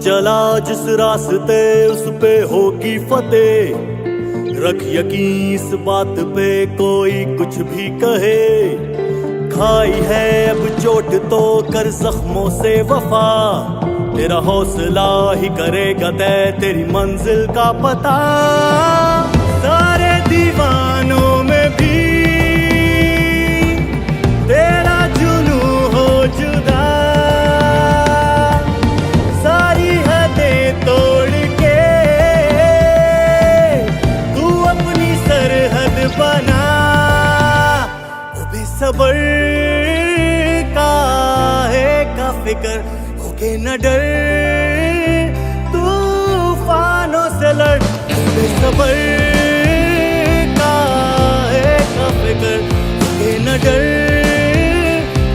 चला जिस रास्ते उस पे होगी फतेह। रख यकीन इस बात पे कोई कुछ भी कहे। खाई है अब चोट तो कर जख्मों से वफा। तेरा हौसला ही करेगा तय तेरी मंजिल का पता। सारे दीवानों में भी तेरा जुनू हो जुदा। सारी हदें तोड़ के तू अपनी सरहद बना। वो बेसब्र का फिक्र होके न डर। तूफानों से लड़ बेसब्र का फिक्र होके न डर।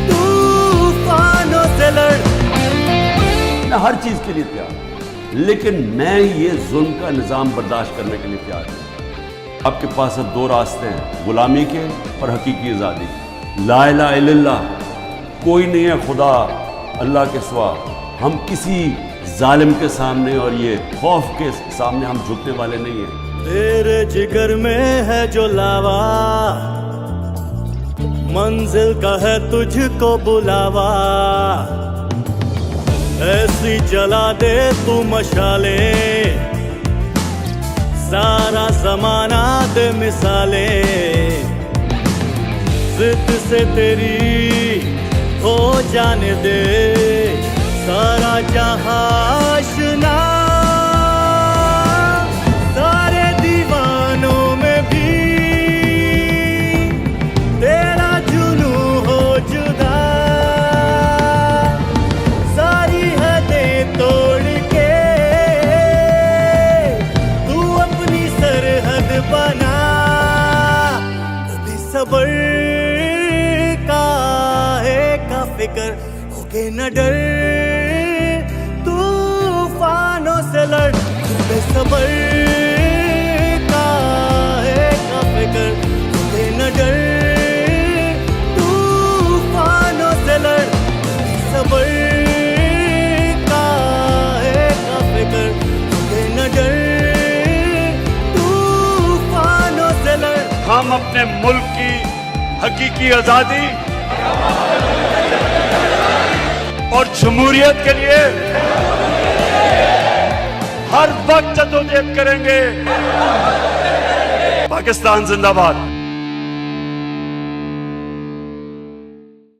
तूफानों से लड़। मैं हर चीज के लिए तैयार, लेकिन मैं ये जुल्म का निजाम बर्दाश्त करने के लिए तैयार हूं। आपके पास अब दो रास्ते हैं, गुलामी के और हकीकी आजादी। ला इलाहा इल्लल्लाह, कोई नहीं है खुदा अल्लाह के सिवा। हम किसी जालिम के सामने और ये खौफ के सामने हम झुकने वाले नहीं हैं। तेरे जिगर में है जो लावा, मंजिल का है तुझको बुलावा। ऐसी जला दे तू मशाले, सारा जमाना दे मिसाले। जिद से तेरी हो जाने दे सारा जहां आशना। सारे दीवानों में भी तेरा जुनू हो जुदा। सारी हदें तोड़ के तू अपनी सरहद बना। बेसब्र का फिक्र होके न डर। तूफानों से लड़ बेसब्र का फिक्र होके न डर। तूफानों से लड़ बेसब्र का फिक्र होके न डर। तूफानों से लड़। हम अपने मुल्क की हकीकी आजादी और जमहूरियत के लिए हर वक्त जद्दोजहद करेंगे। पाकिस्तान जिंदाबाद।